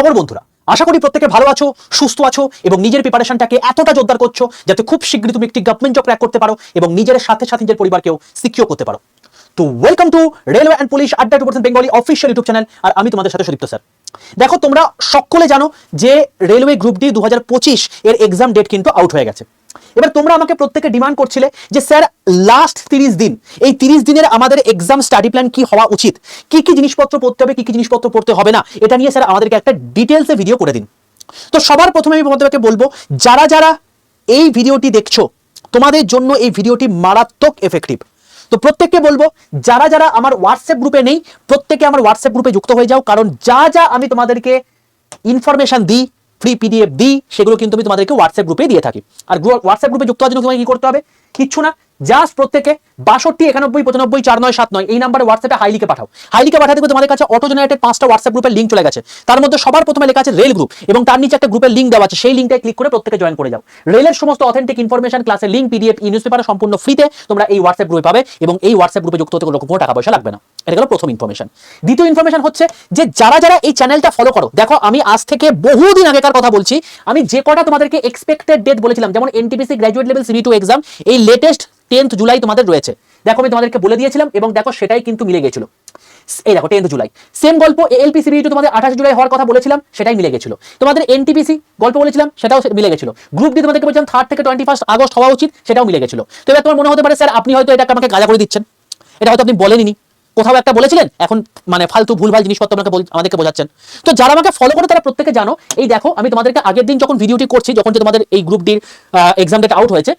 খবর বন্ধুরা, আশা করি প্রত্যেকে ভালো আছো, সুস্থ আছো এবং নিজের প্রিপারেশনটাকে এতটা জোরদার করছো যাতে খুব শীঘ্রই তুমি একটি গভর্নমেন্ট জব ক্র্যাক করতে পারো এবং নিজের সাথে সাথে নিজের পরিবারকেও সিকিউর করতে পারো। তো welcome to railway and police আড্ডা 2% বেঙ্গলি অফিসিয়াল ইউটিউব চ্যানেল, আর আমি তোমাদের সাথে সুদীপ্ত স্যার। দেখো, তোমরা সকলে জানো যে রেলওয়ে গ্রুপ ডি 2025 এর এক্সাম ডেট কিন্তু আউট হয়ে গেছে। এবার তোমরা আমাকে প্রত্যেকে ডিমান্ড করছিলে যে স্যার লাস্ট 30 দিন, এই 30 দিনের আমাদের এক্সাম স্টাডি প্ল্যান কি হওয়া উচিত, কি কি জিনিসপত্র পড়তে হবে, কি কি জিনিসপত্র পড়তে হবে না, এটা নিয়ে স্যার আমাদেরকে একটা ডিটেলসে ভিডিও করে দিন। তো সবার প্রথমে আমি তোমাদেরকে বলবো, যারা যারা এই ভিডিওটি দেখছো তোমাদের জন্য এই ভিডিওটি মারাত্মক এফেক্টিভ। তো প্রত্যেককে বলবো, যারা যারা আমার হোয়াটসঅ্যাপ গ্রুপে নেই প্রত্যেকে আমার হোয়াটসঅ্যাপ গ্রুপে যুক্ত হয়ে যাও, কারণ যা যা আমি তোমাদেরকে ইনফরমেশন দিই, ফ্রি পিডিএফ দিই, সেগুলো কিন্তু আমি তোমাদেরকে হোয়াটসঅ্যাপ গ্রুপে দিয়ে থাকি। আর হোয়াটসঅ্যাপ গ্রুপে যুক্ত হওয়ার জন্য তোমাকে কি করতে হবে? কিচ্ছু না, জাস্ট প্রত্যেকে 62 91 95 49 79 এই নাম্বারে হোয়াটসঅ্যাপে হাই লিখে পাঠাও। হাই লিখে পাঠাতে তোমাদের কাছে অটো জেনারেটেড 5টা হোয়াটসঅ্যাপ গ্রুপের লিঙ্ক চলে গেছে। তার মধ্যে সবার প্রথমে লেখা আছে রেল গ্রুপ এবং তার নিচে একটা গ্রুপের লিঙ্ক দেওয়া আছে, সেই লিঙ্কটায় ক্লিক করে প্রত্যেকে জয়েন করে যাও। রেলের সমস্ত অথেন্টিক ইনফরমেশন, ক্লাসের লিঙ্ক, পিডিএফ, নিউজপেপার সম্পূর্ণ ফ্রিতে তোমরা এই হোয়াটসঅ্যাপ গ্রুপে পাবে এবং এই হোয়াটসঅ্যাপ গ্রুপে যুক্ত হতে কোনো টাকা পয়সা লাগবে না। এটা গেল প্রথম ইনফরমেশন। দ্বিতীয় ইনফরমেশন হচ্ছে যে যারা যারা এই চ্যানেলটা ফলো করো, দেখো আমি আজ থেকে বহুদিন আগেকার কথা বলছি, আমি যে কটা তোমাদেরকে এক্সপেক্টেড ডেট বলেছিলাম, যেমন NTPC graduate level CV2 exam এই লেটেস্ট 10th জুলাই তোমাদের রয়েছে। দেখো আমি তোমাদেরকে বলে দিয়েছিলাম এবং দেখো সেটাই কিন্তু মিলে গেছিল। এই দেখো 10th জুলাই। সেম গল্প এএলপি CV2 তোমাদের 28 জুলাই হওয়ার কথা বলেছিলাম, সেটাই মিলে গেছিল। তোমাদের এনটিপিসি গল্প বলেছিলাম, সেটাও মিলে গেছিল। গ্রুপ ডি তোমাদেরকে বলেছিলাম 3rd থেকে 21 আগস্ট হওয়া উচিত, সেটাও মিলে গেছিল। তো এবার তোমার মনে হতে পারে স্যার আপনি হয়তো এটাকে আমাকে গাজা করে দিচ্ছেন, এটা হয়তো আপনি বলেননি, কোথাও একটা বলেছিলেন, এখন মানে ফালতু ভুলভাল জিনিসপত্র আমাদেরকে বোঝাচ্ছেন। তো যারা আমাকে ফলো করে তারা প্রত্যেকে জানো, এই দেখো আমি তোমাদেরকে আগের দিন যখন ভিডিওটি করছি, যখন যে তোমাদের এই গ্রুপ ডির এক্সাম ডেট আউট হয়েছে,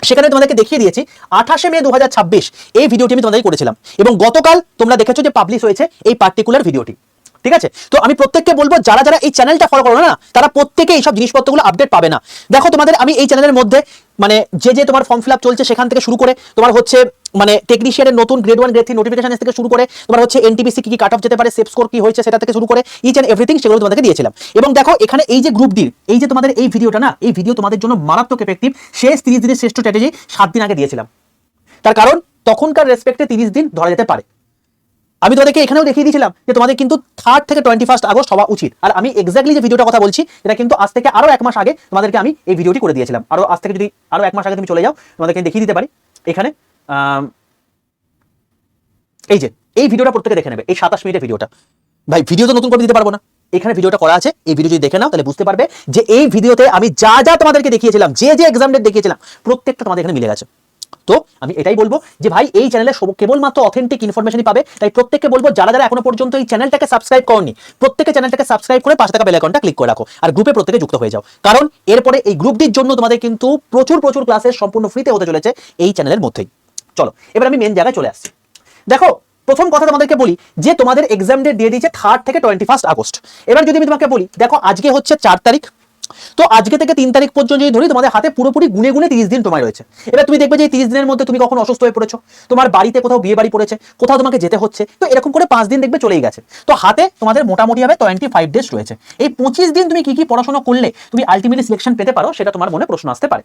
সেখানে তোমাদেরকে দেখিয়ে দিয়েছি 28 মে 2026 এই ভিডিওটি আমি তোমাদেরকে করেছিলাম এবং গতকাল তোমরা দেখেছো যে পাবলিশ হয়েছে এই পার্টিকুলার ভিডিওটি। ঠিক আছে, তো আমি প্রত্যেককে বলবো যারা যারা এই চ্যানেলটা ফলো করো না, তারা প্রত্যেকে এইসব জিনিসপত্রগুলো আপডেট পাবে না। দেখো তোমাদের আমি এই চ্যানেলের মধ্যে মানে যে তোমার ফর্ম ফিল আপ চলছে সেখান থেকে শুরু করে তোমার হচ্ছে মানে টেকনিশিয়ানের নতুন গ্রেড 1 গ্রেড 3 নোটিফিকেশন থেকে শুরু করে তোমার হচ্ছে এনটিপিসি কি কাট অফ যেতে পারে, সেফ স্কোর কি হয়েছে সেটা থেকে শুরু করে ইচ এন্ড এভরিথিং সেগুলো তোমাদেরকে দিয়েছিলাম। এবং দেখো এখানে এই যে গ্রুপ ডির এই যে তোমাদের এই ভিডিওটা না, এই ভিডিও তোমাদের জন্য মারাত্মক এফেক্টিভ। শেষ 30 দিনের শ্রেষ্ঠ স্ট্র্যাটেজি 7 দিন আগে দিয়েছিলাম, তার কারণ তখনকার রেসপেক্টে 30 দিন ধরা যেতে পারে। আমি তোমাদেরকে এখানেও দেখিয়ে দিয়েছিলাম যে তোমাদের কিন্তু 3rd থেকে 21 আগস্ট হওয়া উচিত, আর আমি এক্স্যাক্টলি যে ভিডিওটা কথা বলছি এটা কিন্তু আজ থেকে আরো 1 মাস আগে তোমাদেরকে আমি এই ভিডিওটি করে দিয়েছিলাম। আরো আজ থেকে যদি আরো 1 মাস আগে তুমি চলে যাও, তোমাদেরকে দেখিয়ে দিতে পারি। এখানে এই যে এই ভিডিওটা প্রত্যেকে দেখে নেবে, এই 27 মিনিটের ভিডিওটা। ভাই ভিডিও তো নতুন করে দিতে পারবো না, এখানে ভিডিওটা করা আছে, এই ভিডিও যদি দেখে নাও তাহলে বুঝতে পারবে যে এই ভিডিওতে আমি যা যা তোমাদেরকে দেখিয়েছিলাম, যে যে এক্সাম ডেট দেখিয়েছিলাম প্রত্যেকটা তোমাদের এখানে মিলে গেছে। তো আমি এটাই বলবো যে ভাই এই চ্যানেলে কেবলমাত্র অথেন্টিক ইনফরমেশনই পাবে, তাই প্রত্যেককে বলবো যারা যারা এখনো পর্যন্ত এই চ্যানেলটাকে সাবস্ক্রাইব করনি প্রত্যেকে চ্যানেলটাকে সাবস্ক্রাইব করে পাশে থাকা বেল আইকনটা ক্লিক করে রাখো আর গ্রুপে প্রত্যেকে যুক্ত হয়ে যাও, কারণ এরপরে এই গ্রুপ ডির জন্য তোমাদের কিন্তু প্রচুর প্রচুর ক্লাসেস সম্পূর্ণ ফ্রিতে হতে চলেছে এই চ্যানেলের মধ্যেই। চলো এবার আমি মেন জায়গায় চলে আসছি। দেখো প্রথম কথা তোমাদেরকে বলি যে তোমাদের এক্সাম ডেট দিয়ে দিয়েছে 3rd থেকে 21 আগস্ট। এবার যদি আমি তোমাকে বলি, দেখো আজকে হচ্ছে 4 তারিখ, তো আজকে থেকে 3 তারিখ পর্যন্ত যদি ধরি তোমাদের হাতে পুরোপুরি গুনে গুনে 30 দিন সময় রয়েছে। এবার তুমি দেখবে যে এই 30 দিনের মধ্যে তুমি কখন অসুস্থ হয়ে পড়েছো, তোমার বাড়িতে কোথাও বিয়ে বাড়ি পড়েছে, কোথাও তোমাকে যেতে হচ্ছে, তো এরকম করে 5 দিন দেখবে চলেই গেছে। তো হাতে তোমাদের মোটামুটি হবে 25 ডেজ রয়েছে। এই 25 দিন তুমি কি কি পড়াশোনা করলে তুমি আলটিমেটলি সিলেকশন পেতে পারো, সেটা তোমার মনে প্রশ্ন আসতে পারে।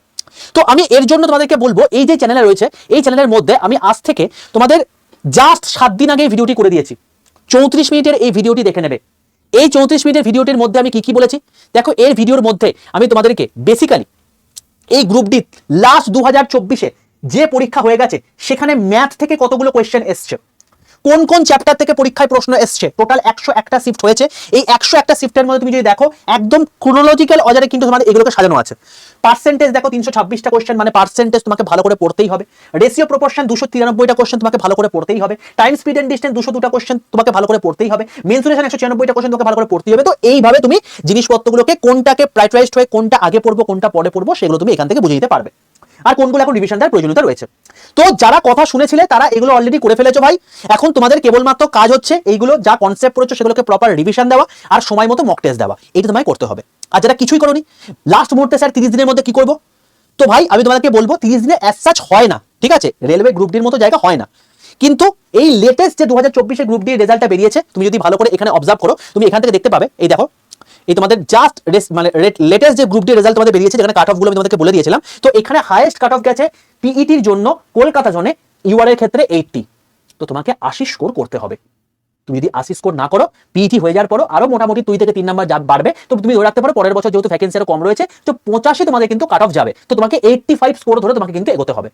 তো আমি এর জন্য তোমাদেরকে বলবো, এই যে চ্যানেলে রয়েছে এই চ্যানেলের মধ্যে আমি আজ থেকে তোমাদের জাস্ট 7 দিন আগে ভিডিওটি করে দিয়েছি। 34 মিনিটের এই ভিডিওটি দেখে নেবে। এই 34 মিনিটের ভিডিওটির মধ্যে আমি কি কি বলেছি দেখো। এর ভিডিওর মধ্যে আমি তোমাদেরকে বেসিক্যালি এই গ্রুপ ডি লাস্ট 2024-এ যে পরীক্ষা হয়ে গেছে সেখানে ম্যাথ থেকে কতগুলো কোয়েশ্চেন এসছে, কোন কোন চ্যাপ্টার থেকে পরীক্ষায় প্রশ্ন এসছে, টোটাল 101টা শিফট হয়েছে। এই 101টা শিফটের মধ্যে তুমি যদি দেখো একদম ক্রোনোলজিক্যাল অর্ডারে কিন্তু তোমাদের এগুলোকে সাজানো আছে। পার্সেন্টেজ দেখো 326টা কোয়েশ্চেন, মানে পার্সেন্টেজ তোমাকে ভালো করে পড়তেই হবে। রেশিও প্রপোর্শন 293টা কোয়েশ্চেন তোমাকে ভালো করে পড়তেই হবে। টাইম স্পিড এন্ড ডিসটেন্স 202টা কোয়েশ্চেন তোমাকে ভালো করে পড়তেই হবে। মেনসুরেশন 196টা কোয়েশ্চেন তোমাকে ভালো করে পড়তেই হবে। তো এইভাবে তুমি জিনিসপত্রগুলোকে কোনটাকে প্রায়োরিটাইজড হয়ে কোনটা আগে পড়বো কোনটা পরে পড়বো সেগুলো তুমি এখান থেকে বুঝে নিতে পারবে, আর কোনগুলো এখন রিভিশন দেওয়ার প্রয়োজনীয়তা রয়েছে। তো যারা কথা শুনেছিলে তারা এগুলো অলরেডি করে ফেলেছো ভাই। এখন তোমাদের কেবলমাত্র কাজ হচ্ছে এইগুলো যা কনসেপ্ট পড়েছো সেগুলোকে প্রপার রিভিশন দেওয়া আর সময় মতো মক টেস্ট দেওয়া, এটা তোমায় করতে হবে। আর যারা কিছুই করোনি লাস্ট মুহূর্তে স্যার 30 দিনের মধ্যে কি করবো, তো ভাই আমি তোমাদেরকে বলবো 30 দিনে অ্যাজ সাচ হয় না, ঠিক আছে, রেলওয়ে গ্রুপ ডির মতো জায়গা হয় না। কিন্তু এই লেটেস্ট যে 2024-এর গ্রুপ ডির রেজাল্টটা বেরিয়েছে, তুমি যদি ভালো করে এখানে অবজার্ভ করো তুমি এখান থেকে দেখতে পাবে। এই দেখো এই তোমাদের জাস্ট মানে লেটেস্ট যে গ্রুপ ডি রেজাল্ট তোমাদের বেরিয়েছে, যেখানে কাট অফ গুলো আমি তোমাদেরকে বলে দিয়েছিলাম। তো এখানে হাইয়েস্ট কাট অফ গেছে পিইটির জন্য কলকাতা জোনে ইউআর এর ক্ষেত্রে 80। তো তোমাকে 80 স্কোর করতে হবে। তুমি যদি 80 স্কোর না করো, পিইটি হয়ে যাওয়ার পরও আরো মোটামুটি 2 থেকে 3 নাম্বার বাড়বে, তো তুমি ধরে রাখতে পারো পরের বছর যেহেতু ভ্যাকেন্সি আরো কম রয়েছে, তো 85 তোমাদের কিন্তু কাট অফ যাবে। তো তোমাকে 85 স্কোর ধরে তোমাকে কিন্তু এগোতে হবে,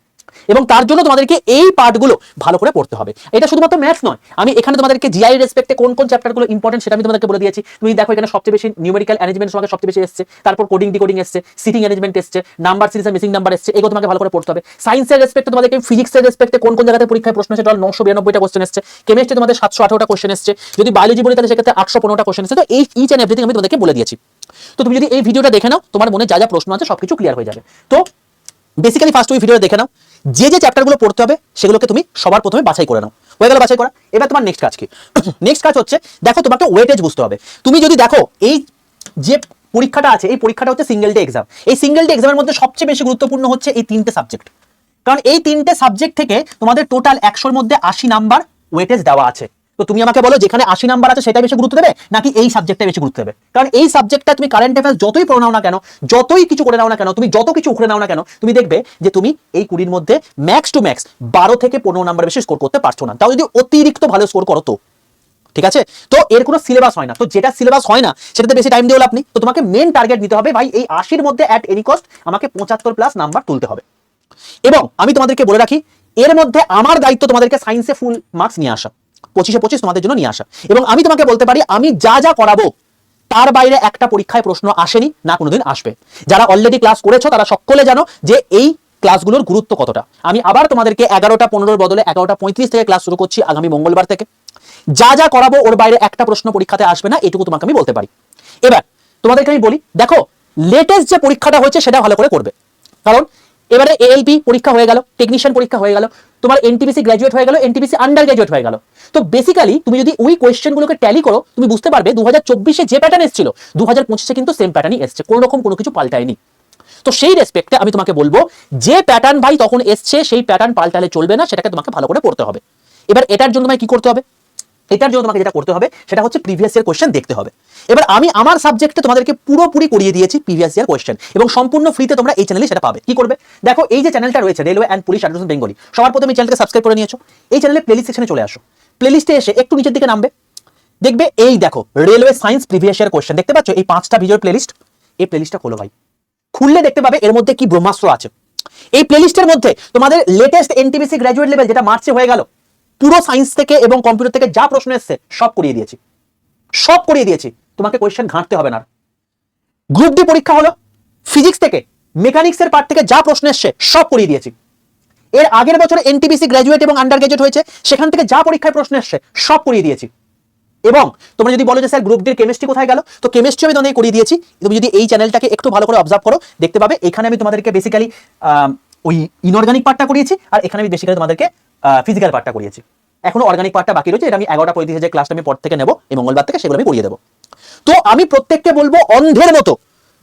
এবং তার জন্য তোমাদেরকে এই পার্টগুলো ভালো করে পড়তে হবে। এটা শুধুমাত্র ম্যাথস নয়, আমি এখানে তোমাদেরকে জিআই রেসপেক্টে কোন কোন চ্যাপ্টারগুলো ইম্পর্টেন্ট সেটা আমি তোমাদেরকে বলে দিয়েছি। তুমি দেখো এখানে সবচেয়ে বেশি নিউমেরিক্যাল অ্যারেঞ্জমেন্ট তোমাকে সবচেয়ে বেশি এসেছে, তারপর কোডিং ডিকোডিং এসেছে, সিটিং অ্যারেঞ্জমেন্ট এসেছে, নাম্বার সিরিজ আর মিসিং নাম্বার এসেছে, এগুলো তোমাকে ভালো করে পড়তে হবে। সায়েন্সের রেসপেক্টে তোমাদেরকে ফিজিক্সের রেসপেক্টে কোন কোন জায়গাতে পরীক্ষায় প্রশ্ন এসেছে, 992টা কোশ্চেন এসেছে, কেমিস্ট্রি তোমাদের 718টা কোশ্চেন এসেছে, যদি বায়োলজি বলি তাহলে সেক্ষেত্রে 815টা কোশ্চেন এসেছে। তো এই ইচ এন্ড এভরিথিং আমি তোমাদেরকে বলে দিয়েছি। তো তুমি যদি এই ভিডিওটা দেখে নাও, তোমার মনে যা যা প্রশ্ন আছে সবকিছু ক্লিয়ার হয়ে যাবে। তো বেসিক্যালি ফার্স্ট ওই ভিডিওটা দেখে নাও, যে যে চ্যাপ্টারগুলো পড়তে হবে সেগুলোকে তুমি সবার প্রথমে বাছাই করে নাও। হয়ে গেল বাছাই করা। এবার তোমার নেক্সট কাজ কি? নেক্সট কাজ হচ্ছে, দেখো তোমাকে ওয়েটেজ বুঝতে হবে। তুমি যদি দেখো এই যে পরীক্ষাটা আছে, এই পরীক্ষাটা হচ্ছে সিঙ্গেল ডে এক্সাম। এই সিঙ্গেল ডে এক্সামের মধ্যে সবচেয়ে বেশি গুরুত্বপূর্ণ হচ্ছে এই 3টে সাবজেক্ট, কারণ এই 3টে সাবজেক্ট থেকে তোমাদের টোটাল 100-র মধ্যে 80 নাম্বার ওয়েটেজ দেওয়া আছে। তো তুমি আমাকে বলো, যেখানে 80 নাম্বার আছে সেটা বেশি গুরুত্ব দেবে নাকি এই সাবজেক্টটা বেশি গুরুত্ব দেবে? কারণ এই সাবজেক্টটা তুমি কারেন্ট অ্যাফেয়ার্স যতই পড়ে নাও না কেন, যতই কিছু করে নাও না কেন, তুমি যত কিছু উখড়ে নাও না কেন, তুমি দেখবে যে তুমি এই 20-র মধ্যে ম্যাক্স টু ম্যাক্স 12 থেকে 15 নাম্বার বেশি স্কোর করতে পারছো না, তাও যদি অতিরিক্ত ভালো স্কোর করো তো। ঠিক আছে? তো এর কোনো সিলেবাস হয় না, তো যেটা সিলেবাস হয় না সেটাতে বেশি টাইম দিও লাভ নেই। তো তোমাকে মেন টার্গেট নিতে হবে, ভাই এই 80-র মধ্যে অ্যাট এনি কস্ট আমাকে 75+ নাম্বার তুলতে হবে। এবং আমি তোমাদেরকে বলে রাখি, এর মধ্যে আমার দায়িত্ব তোমাদেরকে সায়েন্সে ফুল মার্কস নিয়ে আসা, 25-এ 25 তোমাদের জন্য নিয়ে আসা। এবং আমি তোমাকে বলতে পারি, আমি যা যা করাবো তার বাইরে একটা পরীক্ষায় প্রশ্ন আসেনি, না কোনোদিন আসবে। যারা অলরেডি ক্লাস করেছো তারা সকলে জানো যে এই ক্লাসগুলোর গুরুত্ব কতটা। আমি আবার তোমাদেরকে 11টা 15-র বদলে 11টা 35 থেকে ক্লাস শুরু করছি আগামী মঙ্গলবার থেকে। যা যা করাবো ওর বাইরে একটা প্রশ্ন পরীক্ষাতে আসবে না, এটুকু তোমাকে আমি বলতে পারি। এবার তোমাদেরকে আমি বলি, দেখো লেটেস্ট যে পরীক্ষাটা হয়েছে সেটা ভালো করে করবে, কারণ এবারে এএলপি পরীক্ষা হয়ে গেল, টেকনিশিয়ান পরীক্ষা হয়ে গেল, তোমার এনটিপিসি গ্র্যাজুয়েট হয়ে গেল, এনটিপিসি আন্ডার গ্র্যাজুয়েট হয়ে গেল। তো বেসিক্যালি তুমি যদি ওই কোয়েশ্চেনগুলোকে ট্যালি করো, তুমি বুঝতে পারবে 2024-এ যে প্যাটার্ন এসেছিল 2025-এ কিন্তু সেম প্যাটার্নই এসছে, কোনো রকম কোনো কিছু পাল্টায়নি। তো সেই রেসপেক্টে আমি তোমাকে বলবো, যে প্যাটার্ন ভাই তখন এসছে সেই প্যাটার্ন পাল্টালে চলবে না, সেটাকে তোমাকে ভালো করে পড়তে হবে। এবার এটার জন্য তোমায় কি করতে হবে? এটার জন্য তোমাকে যেটা করতে হবে সেটা হচ্ছে প্রিভিয়াস ইয়ার কোশ্চেন দেখতে হবে। এবার আমি আমার সাবজেক্টে তোমাদেরকে পুরোপুরি করিয়ে দিয়েছি প্রিভিয়াস ইয়ার কোশ্চেন, এবং সম্পূর্ণ ফ্রিতে তোমরা এই চ্যানেলে সেটা পাবে। কি করবে? দেখো এই যে চ্যানেলটা রয়েছে railway and police admission Bengali, সবার প্রথমে এই চ্যানেলকে সাবস্ক্রাইব করে নিয়েছো। এই চ্যানেলে প্লেলিস্ট সেকশনে চলে আসো, প্লেলিস্টে এসে একটু নিচের দিকে নামবে, দেখবে এই দেখো railway science previous year question দেখতে পাচ্ছ, এই 5টা ভিডিওর প্লেলিস্ট। এই প্লেলিস্টটা খোলো ভাই, খুললে দেখতে পাবে এর মধ্যে কি ব্রহ্মাস্ত্র আছে। এই প্লেলিস্টের মধ্যে তোমাদের লেটেস্ট এনটিপিসি গ্র্যাজুয়েট লেভেল যেটা মার্চে হয়ে গেল, পুরো সায়েন্স থেকে এবং কম্পিউটার থেকে যা প্রশ্ন এসছে সব করিয়ে দিয়েছি, সব করিয়ে দিয়েছি। তোমাকে কোয়েশ্চেন ঘাঁটতে হবে না। গ্রুপ ডি পরীক্ষা হলো, ফিজিক্স থেকে মেকানিক্সের পার্ট থেকে যা প্রশ্ন এসছে সব করিয়ে দিয়েছি। এর আগের বছর এনটিপিসি গ্র্যাজুয়েট এবং আন্ডার গ্র্যাজুয়েট হয়েছে, সেখান থেকে যা পরীক্ষায় প্রশ্ন এসছে সব করিয়ে দিয়েছি। এবং তোমরা যদি বলো যে স্যার গ্রুপ ডির কেমিস্ট্রি কোথায় গেল, তো কেমিস্ট্রি আমি তোমাদের করিয়ে দিয়েছি। তুমি যদি এই চ্যানেলটাকে একটু ভালো করে অবজার্ভ করো, দেখতে পাবে এখানে আমি তোমাদেরকে বেসিক্যালি ওই ইনঅর্গানিক পার্টটা করিয়েছি, আর এখানে আমি বেসিক্যালি তোমাদেরকে ফিজিক্যাল পার্টটা করিয়েছি। এখনো অর্গানিক পার্টটা বাকি রয়েছে, এটা আমি 11টা 35 যে ক্লাসটা আমি পর থেকে নেবো এই মঙ্গলবার থেকে, সেগুলো আমি করিয়ে দেবো। তো আমি প্রত্যেককে বলবো, অন্ধের মতো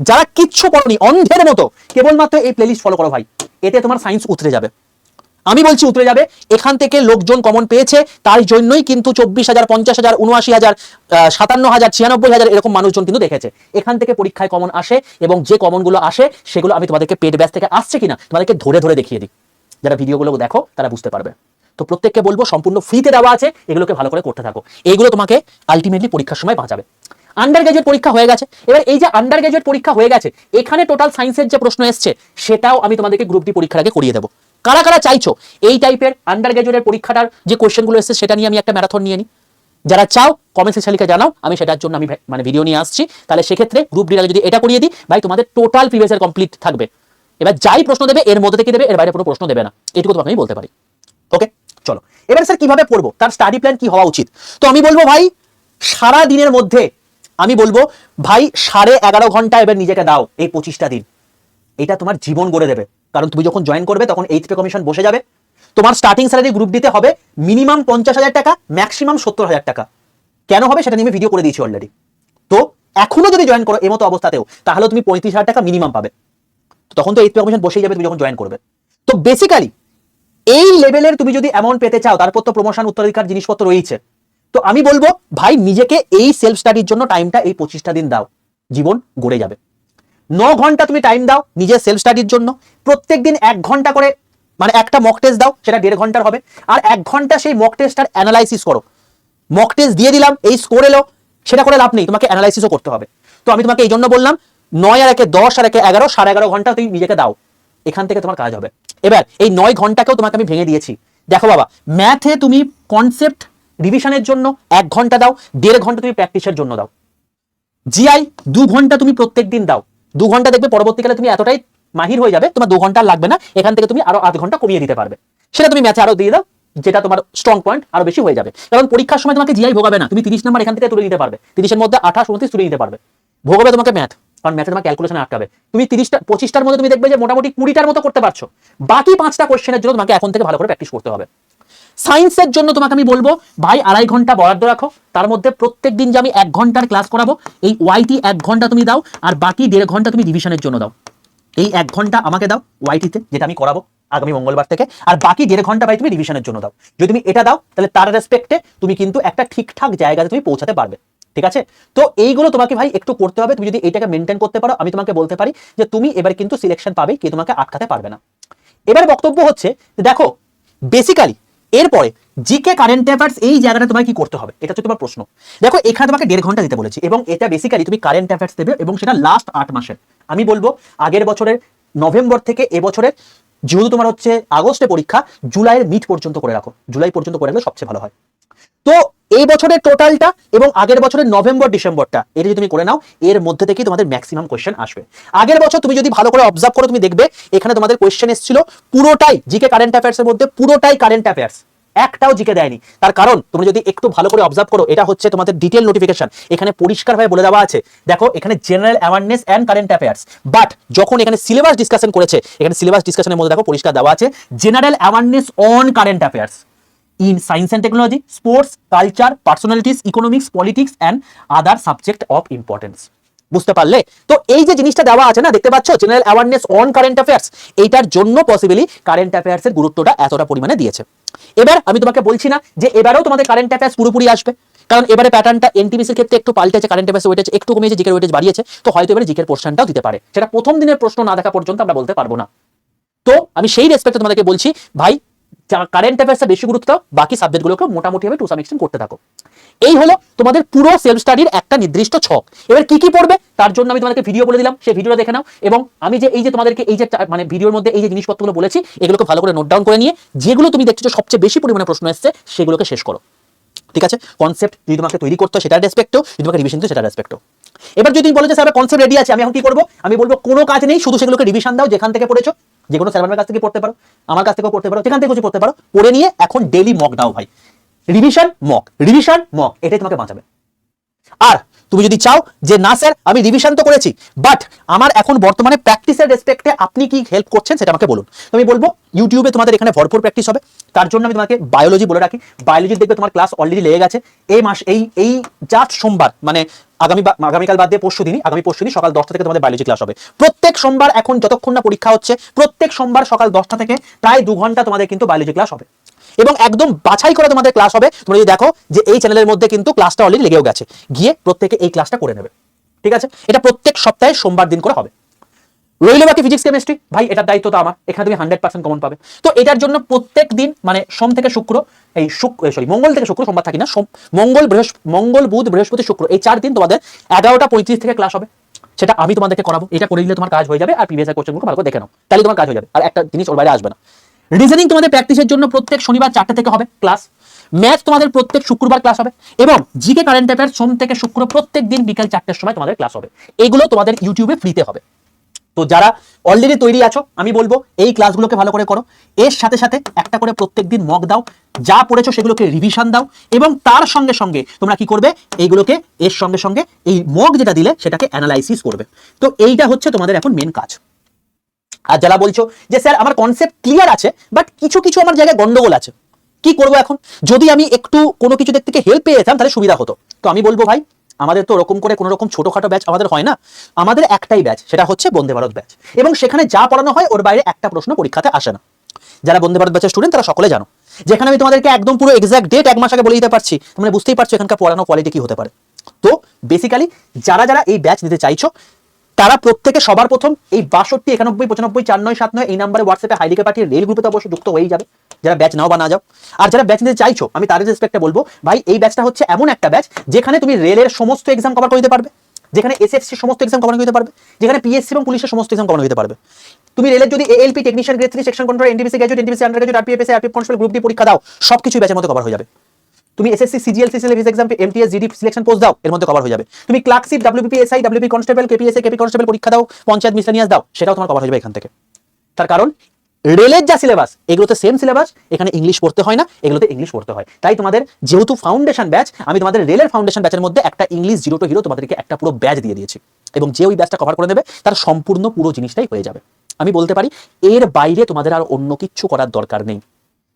যারা কিচ্ছু পড়নি, অন্ধের মতো কেবলমাত্র এই প্লেলিস্ট ফলো করো ভাই, এতে তোমার সায়েন্স উতরে যাবে। আমি বলছি উতরে যাবে। এখান থেকে লোকজন কমন পেয়েছে, তার জন্যই কিন্তু 24,000 50,000 79,000 57,000 96,000 এরকম মানুষজন কিন্তু দেখেছে। এখান থেকে পরীক্ষায় কমন আসে, এবং যে কমনগুলো আসে সেগুলো আমি তোমাদেরকে পেড ব্যাচ থেকে আসছে কিনা তোমাদেরকে ধরে ধরে দেখিয়ে দিই। যারা ভিডিওগুলো দেখো তারা বুঝতে পারবে। তো প্রত্যেককে বলবো, সম্পূর্ণ ফ্রিতে দেওয়া আছে, এগুলোকে ভালো করে করতে থাকো। এইগুলো তোমাকে আলটিমেটলি পরীক্ষার সময় বাঁচাবে। আন্ডার গ্র্যাজুয়েট পরীক্ষা হয়ে গেছে, এবার এই যে আন্ডার গ্র্যাজুয়েট পরীক্ষা হয়ে গেছে, এখানে টোটাল সায়েন্সের যে প্রশ্ন এসছে সেটাও আমি তোমাদেরকে গ্রুপ ডি পরীক্ষার আগে করিয়ে দেবো। কারা কারা চাইছো এই টাইপের আন্ডার গ্র্যাজুয়েটের পরীক্ষাটার যে কোয়েশ্চেনগুলো এসছে সেটা নিয়ে আমি একটা ম্যারাথন নিয়ে নিই? যারা চাও কমেন্ট সেকশনে লিখে জানাও, আমি সেটার জন্য আমি মানে ভিডিও নিয়ে আসছি। তাহলে সেক্ষেত্রে গ্রুপ ডি যদি এটা করিয়ে দিই ভাই, তোমাদের টোটাল প্রিভিয়াস ইয়ার কমপ্লিট থাকবে। এবার যাই প্রশ্ন দেবে এর মধ্যে থেকে দেবে, এর বাইরে কোনো প্রশ্ন দেবে না, এটুকু তোমাকে আমি বলতে পারি। ওকে, চলো এবার স্যার কিভাবে পড়বো, তার স্টাডি প্ল্যান কি হওয়া উচিত? তো আমি বলবো ভাই, সারা দিনের মধ্যে আমি বলবো ভাই 11.5 ঘন্টা এবার নিজেকে দাও। এই 25টা দিন এটা তোমার জীবন গড়ে দেবে। কারণ তুমি যখন জয়েন করবে তখন এইচ পে কমিশন বসে যাবে, তোমার স্টার্টিং স্যালারি গ্রুপ দিতে হবে মিনিমাম 50,000 টাকা, ম্যাক্সিমাম 70,000 টাকা। কেন হবে সেটা নিয়ে আমি ভিডিও করে দিয়েছি অলরেডি। তো এখনো যদি জয়েন করো এই মতো অবস্থাতেও, তাহলে তুমি 35,000 টাকা মিনিমাম পাবে। তখন তো এইচ পে কমিশন বসেই যাবে তুমি যখন জয়েন করবে। তো বেসিক্যালি এই লেভেলের তুমি যদি অ্যামাউন্ট পেতে চাও, তারপর তো প্রমোশন উত্তরাধিকার জিনিসপত্র রয়েছে। তো আমি বলবো ভাই, নিজেকে এই সেলফ স্টাডির জন্য টাইমটা এই 25টা দিন দাও, জীবন গড়ে যাবে। 9 ঘন্টা তুমি টাইম দাও নিজের সেলফ স্টাডির জন্য, প্রত্যেকদিন 1 ঘন্টা করে, মানে একটা মক টেস্ট দাও, সেটা 1.5 ঘন্টার হবে, আর 1 ঘন্টা সেই মক টেস্টটার অ্যানালাইসিস করো। মক টেস্ট দিয়ে দিলাম, এই স্কোর এলো, সেটা করে লাভ নেই, তোমাকে অ্যানালাইসিসও করতে হবে। তো আমি তোমাকে এই জন্য বললাম 9 আর 1 10 আর 1 11, 11.5 ঘন্টা তুমি নিজেকে দাও, এখান থেকে তোমার কাজ হবে। এবার এই 9 ঘন্টাকেও তোমাকে আমি ভেঙে দিয়েছি। দেখো বাবা, ম্যাথে তুমি কনসেপ্ট রিভিশনের জন্য 1 ঘন্টা দাও, 1.5 ঘন্টা তুমি প্র্যাকটিসের জন্য দাও। জিআই 2 ঘন্টা তুমি প্রত্যেক দিন দাও, 2 ঘন্টা দেখবে পরবর্তীকালে তুমি এতটাই মাহির হয়ে যাবে, তোমার 2 ঘন্টা লাগবে না, এখান থেকে তুমি আরো 8 ঘন্টা কমিয়ে দিতে পারবে। সেটা তুমি ম্যাথে আরো দিয়ে দাও, যেটা তোমার স্ট্রং পয়েন্ট আরো বেশি হয়ে যাবে। কারণ পরীক্ষার সময় তোমাকে জিআই ভোগাবে না, তুমি 30 নাম্বার এখান থেকে তুলে নিতে পারবে, 30 এর মধ্যে 28 29 তুলে নিতে পারবে। ভোগাবে তোমাকে ম্যাথ, কারণ ম্যাথে তোমার ক্যালকুলেশনে আটকাবে। তুমি 30টা 25টার মধ্যে তুমি দেখবে যে মোটামুটি 20টার মতো করতে পারছো, বাকি 5টা কোশ্চেনের জন্য তোমাকে এখন থেকে ভালো করে প্র্যাকটিস করতে হবে। সায়েন্সের জন্য তোমাকে আমি বলবো ভাই 2.5 ঘন্টা বরাদ্দ রাখো, তার মধ্যে প্রত্যেক দিন যে আমি 1 ঘন্টার ক্লাস করাবো, এই ওয়াইটি 1 ঘন্টা তুমি দাও, আর বাকি 1.5 ঘন্টা তুমি রিভিশনের জন্য দাও। এই 1 ঘন্টা আমাকে দাও ওয়াইটিতে, যেটা আমি করাবো আগামী মঙ্গলবার থেকে, আর বাকি 1.5 ঘন্টা ভাই তুমি রিভিশনের জন্য দাও। যদি তুমি এটা দাও তাহলে তার রেসপেক্টে তুমি কিন্তু একটা ঠিকঠাক জায়গাতে তুমি পৌঁছাতে পারবে। ঠিক আছে, তো এইগুলো তোমাকে ভাই একটু করতে হবে। তুমি যদি এইটাকে মেনটেন করতে পারো, আমি তোমাকে বলতে পারি যে তুমি এবার কিন্তু সিলেকশন পাবে, কে তোমাকে আটকাতে পারবে না। এবার বক্তব্য হচ্ছে দেখো, বেসিক্যালি এরপরে জিকে কারেন্ট অ্যাফেয়ার্স এই জায়গাটা তোমাকে কি করতে হবে, এটা হচ্ছে তোমার প্রশ্ন। দেখো এখানে তোমাকে 1.5 ঘন্টা দিতে বলেছি, এবং এটা বেসিক্যালি তুমি কারেন্ট অ্যাফেয়ার্স দেবে, এবং সেটা লাস্ট 8 মাসের। আমি বলবো আগের বছরের নভেম্বর থেকে এবছরের, যেহেতু তোমার হচ্ছে আগস্টে পরীক্ষা, জুলাইয়ের মিড পর্যন্ত করে রাখো, জুলাই পর্যন্ত করে রাখলে সবচেয়ে ভালো হয়। তো এই বছরের টোটালটা এবং আগের বছরের নভেম্বর ডিসেম্বরটা, এটা যদি তুমি করে নাও, এর মধ্যে থেকেই তোমাদের ম্যাক্সিমাম কোয়েশ্চেন আসবে। আগের বছর তুমি যদি ভালো করে অবজার্ভ করো, তুমি দেখবে এখানে তোমাদের কোয়েশ্চেন এসেছিল পুরোটাই জিকে কারেন্ট অ্যাফেয়ার্সের মধ্যে, পুরোটাই কারেন্ট অ্যাফেয়ার্স, একটাও জিকে দেয়নি। তার কারণ তুমি যদি একটু ভালো করে অবজার্ভ করো, এটা হচ্ছে তোমাদের ডিটেল নোটিফিকেশন, এখানে পরিষ্কারভাবে বলে দেওয়া আছে। দেখো এখানে general awareness and current affairs, but যখন এখানে সিলেবাস ডিসকাশন করেছে, এখানে সিলেবাস ডিসকাশনের মধ্যে দেখো পরিষ্কার দেওয়া আছে general awareness on current affairs in science and technology, sports, culture, personalities, economics, politics and other subject of importance। বুঝতে পারলে? তো এই যে জিনিসটা দেওয়া আছে না, দেখতে পাচ্ছ general awareness on current affairs, এইটার জন্য পসিবলি কারেন্ট অ্যাফেয়ার্স এর গুরুত্বটা এতটা পরিমাণে দিয়েছে। এবার আমি তোমাকে বলছি না যে এবারেও তোমাদের কারেন্ট অ্যাফেয়ার্স পুরোপুরি আসবে, কারণ এবারে প্যাটার্নটা এনটিপিসির ক্ষেত্রে একটু পাল্টেছে, কারেন্ট অ্যাফেয়ার্স ওয়েটেজ একটু কমিয়েছে, জিকের ওয়েটেজ বাড়িয়েছে, তো হয়তো এবারে জিকের পোর্শনটাও দিতে পারে, সেটা প্রথম দিনের প্রশ্ন না দেখা পর্যন্ত আমরা বলতে পারবো না। তো আমি সেই রেসপেক্টে তোমাদেরকে বলছি ভাই, কারেন্ট অ্যাফেয়ার্সে বেশি গুরুত্ব দাও, বাকি সাবজেক্টগুলোকে মোটামুটি ভাবে টু সাম এক্সটেন্ট করতে থাকো। এই হলো তোমাদের পুরো সেলফ স্টাডির একটা নির্দিষ্ট ছক। এবার কি কি পড়বে তার জন্য আমি তোমাদেরকে ভিডিও বলে দিলাম, সেই ভিডিওটা দেখে নাও, এবং আমি যে এই যে তোমাদেরকে এই যে মানে ভিডিওর মধ্যে এই যে জিনিসপত্রগুলো বলেছি, এগুলোকে ভালো করে নোট ডাউন করে নিয়ে যেগুলো তুমি দেখছো সবচেয়ে বেশি পরিমাণে প্রশ্ন এসছে, সেগুলোকে শেষ করো। ঠিক আছে, কনসেপ্ট যদি তোমাকে তৈরি করতে হয় সেটার রেসপেক্টও, যদি তোমাকে রিভিশন দিতে সেটার রেসপেক্টও। এবার যদি তুমি বলো যে স্যার কনসেপ্ট রেডি আছে, আমি এখন কি করবো, আমি বলবো কোনো কাজ নেই, শুধু সেগুলোকে রিভিশন দাও, যেখান থেকে পড়েছো, যে কোনো স্যারের কাছ থেকে পড়তে পারো, আমার কাছ থেকেও পড়তে পারো, যেখান থেকে পড়তে পারো, পড়ে নিয়ে এখন ডেইলি মক দাও ভাই, রিভিশন মক, এটাই তোমাকে বাঁচাবে। আর তুমি যদি চাও যে না স্যার আমি রিভিশন তো করেছি, বাট আমার এখন বর্তমানে প্র্যাকটিসের রেসপেক্টে আপনি কি হেল্প করছেন সেটা আমাকে বলুন, আমি বলবো ইউটিউবে তোমাদের এখানে ভরপুর প্র্যাকটিস হবে। তার জন্য আমি তোমাকে বায়োলজি বলে রাখি, বায়োলজি দেখবে তোমার ক্লাস অলরেডি লেগে গেছে। এই মাস এই জাস্ট সোমবার, মানে আগামীকাল বাদ দিয়ে পরশু দিনই, আগামী পরশু দিন সকাল 10টা থেকে তোমাদের বায়োলজি ক্লাস হবে। প্রত্যেক সোমবার এখন যতক্ষণ না পরীক্ষা হচ্ছে, প্রত্যেক সোমবার সকাল 10টা থেকে প্রায় 2 ঘন্টা তোমাদের কিন্তু বায়োলজি ক্লাস হবে, এবং একদম বাছাই করে তোমাদের ক্লাস হবে। তোমরা যদি দেখো যে এই চ্যানেলের মধ্যে কিন্তু ক্লাসটা অলরেডি লেগেও গেছে, গিয়ে প্রত্যেকে এই ক্লাসটা করে নেবে। ঠিক আছে, এটা প্রত্যেক সপ্তাহে সোমবার দিন করে হবে। রইল বাকি ফিজিক্স কেমিস্ট্রি, ভাই এটার দায়িত্ব তো আমার, এখানে তুমি 100% কমন পাবে। তো এটার জন্য প্রত্যেক দিন মানে সোম থেকে শুক্র, মঙ্গল থেকে শুক্র, সোমবার থাকি না, মঙ্গল বুধ বৃহস্পতি শুক্র, এই 4 দিন তোমাদের 11:35 থেকে ক্লাস হবে। সেটা আমি তোমাদেরকে করাবো, এটা করে দিলে তোমার কাজ হয়ে যাবে। আর প্রিভিয়াস কোশ্চেনগুলো ভালো করে দেখে নাও, তাহলে তোমার কাজ হয়ে যাবে। আর একটা জিনিস ওর বাইরে আসবে না, রিজনিং তোমাদের প্র্যাকটিসের জন্য প্রত্যেক শনিবার 4টা থেকে হবে ক্লাস, ম্যাথ তোমাদের প্রত্যেক শুক্রবার ক্লাস হবে, এবং জিকে কারেন্ট অ্যাফেয়ার্স সোম থেকে শুক্র প্রত্যেক দিন বিকাল 4টার সময় তোমাদের ক্লাস হবে। এগুলো তোমাদের ইউটিউবে ফ্রিতে হবে। তো যারা অলরেডি তৈরি আছো, আমি বলবো এই ক্লাসগুলোকে ভালো করে করো, এর সাথে সাথে একটা করে প্রত্যেকদিন মক দাও, যা পড়েছো সেগুলোকে রিভিশন দাও, এবং তার সঙ্গে সঙ্গে তোমরা কি করবে, এইগুলোকে এর সঙ্গে সঙ্গে এই মক যেটা দিলে সেটাকে অ্যানালাইসিস করবে। তো এইটা হচ্ছে তোমাদের এখন মেন কাজ। আর যারা বলছো যে স্যার আমার কনসেপ্ট ক্লিয়ার আছে, বাট কিছু কিছু আমার জায়গায় গন্ডগোল আছে, কি করবো এখন, যদি আমি একটু কোনো কিছু দিক থেকে হেল্প পেয়ে যেতাম তাহলে সুবিধা হতো। তো আমি বলবো ভাই, আমাদের তো ওরকম করে কোনো রকম ছোটখাটো ব্যাচ আমাদের হয় না, আমাদের একটাই ব্যাচ, সেটা হচ্ছে বন্দে ভারত ব্যাচ, এবং সেখানে যা পড়ানো হয় ওর বাইরে একটা প্রশ্ন পরীক্ষাতে আসে না। যারা বন্দে ভারত ব্যাচের স্টুডেন্ট তারা সকলে জানো, যেখানে আমি তোমাদেরকে একদম পুরো এক্সাক্ট ডেট 1 মাস আগে বলে দিতে পারছি, তোমরা বুঝতেই পারছো এখানকার পড়ানো কোয়ালিটি কি হতে পারে। তো বেসিক্যালি যারা যারা এই ব্যাচ নিতে চাইছো, তারা প্রত্যেকে সবার প্রথম এই 62 91 95 49 79 এই নাম্বারে হোয়াটসঅ্যাপে হাইলিকে পাঠিয়ে রেল গ্রুপে তো অবশ্যই যুক্ত হয়েই যাবে। যারা ব্যাচ নাও বা না যাও। আর যারা ব্যাচ নিতে চাইছো আমি তাদের রেসপেক্টে বলবো ভাই এই ব্যাচটা হচ্ছে এমন একটা ব্যাচ যেখানে তুমি রেলের সমস্ত এক্সাম কভার করে দিতে পারবে, যেখানে এসএসসি সমস্ত এক্সাম কভার করে দিতে পারবে, যেখানে পিএসসি এবং পুলিশের সমস্ত এক্সাম কভার করে দিতে পারবে। তুমি রেলের যদি ALP technician grade 3 section control NTPC graduate NTPC undergraduate RPF RPF constable group D পরীক্ষা দাও, সবকিছু ব্যাচের মধ্যে কভার হয়ে যাবে। তুমি এসএসসি সিজিএল সিসিএল ভিস exam MTS GD selection post দাও, এর মধ্যে কভার হয়ে যাবে। তুমি clerkship WBP SI WB constable KPSA KP constable পরীক্ষা দাও, পঞ্চায়েত মিসলেনিয়াস দাও, সেটাও তোমার কভার হয়ে যাবে এখান থেকে। তার কারণ রেলের যা সিলেবাস এগুলোতে সেম সিলেবাস, এখানে ইংলিশ পড়তে হয় না, এগুলোতে ইংলিশ পড়তে হয়। তাই তোমাদের যেহেতু ফাউন্ডেশন ব্যাচ, আমি তোমাদের রেলের ফাউন্ডেশন ব্যাচের মধ্যে একটা ইংলিশ জিরো টু হিরো তোমাদেরকে একটা পুরো ব্যাচ দিয়ে দিয়েছি, এবং যে ওই ব্যাচটা কভার করে নেবে তার সম্পূর্ণ পুরো জিনিসটাই হয়ে যাবে। আমি বলতে পারি এর বাইরে তোমাদের আর অন্য কিচ্ছু করার দরকার নেই।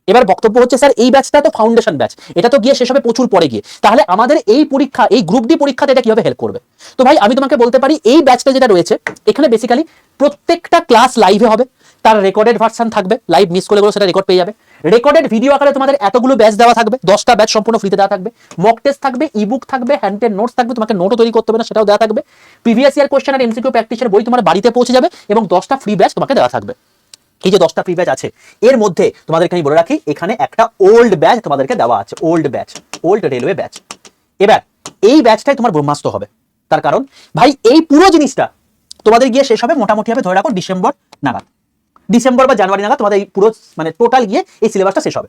এবার বক্তব্য হচ্ছে স্যার এই ব্যাচটা তো ফাউন্ডেশন ব্যাচ, এটা তো গিয়ে শেষ হবে প্রচুর পরে গিয়ে, তাহলে আমাদের এই পরীক্ষা এই গ্রুপ ডি পরীক্ষাতে এটা কিভাবে হেল্প করবে? তো ভাই আমি তোমাকে বলতে পারি এই ব্যাচটা যেটা রয়েছে এখানে বেসিক্যালি প্রত্যেকটা ক্লাস লাইভে হবে, তার রেকর্ডেড ভার্সন থাকবে, লাইভ মিস করে গেলে সেটা রেকর্ড পেয়ে যাবে। রেকর্ডেড ভিডিও আকারে তোমাদের এতগুলো ব্যাচ দেওয়া থাকবে, 10টা ব্যাচ সম্পূর্ণ ফ্রিতে দেওয়া থাকবে, মক টেস্ট থাকবে, ইবুক থাকবে, হ্যান্ডেড নোটস থাকবে, তোমাকে নোটও তৈরি করতে হবে না সেটাও দেওয়া থাকবে, প্রিভিয়াস ইয়ার কোশ্চেন আর এমসিকিউ প্র্যাকটিসের বই তোমার বাড়িতে পৌঁছে যাবে, এবং 10টা ফ্রি ব্যাচ তোমাকে দেওয়া থাকবে। এই যে 10টা ফ্রি ব্যাচ আছে এর মধ্যে তোমাদেরকে আমি বলে রাখি এখানে একটা ওল্ড ব্যাচ তোমাদেরকে দেওয়া আছে, old batch, old railway batch. এবার এই ব্যাচটাই তোমার ব্রহ্মাস্ত্র হবে, তার কারণ ভাই এই পুরো জিনিসটা তোমাদের গিয়ে শেষ হবে মোটামুটি হবে ধরে রাখো ডিসেম্বর নাগাদ, ডিসেম্বর বা জানুয়ারি নাগাদ তোমাদের এই পুরো মানে টোটাল গিয়ে এই সিলেবাসটা শেষ হবে।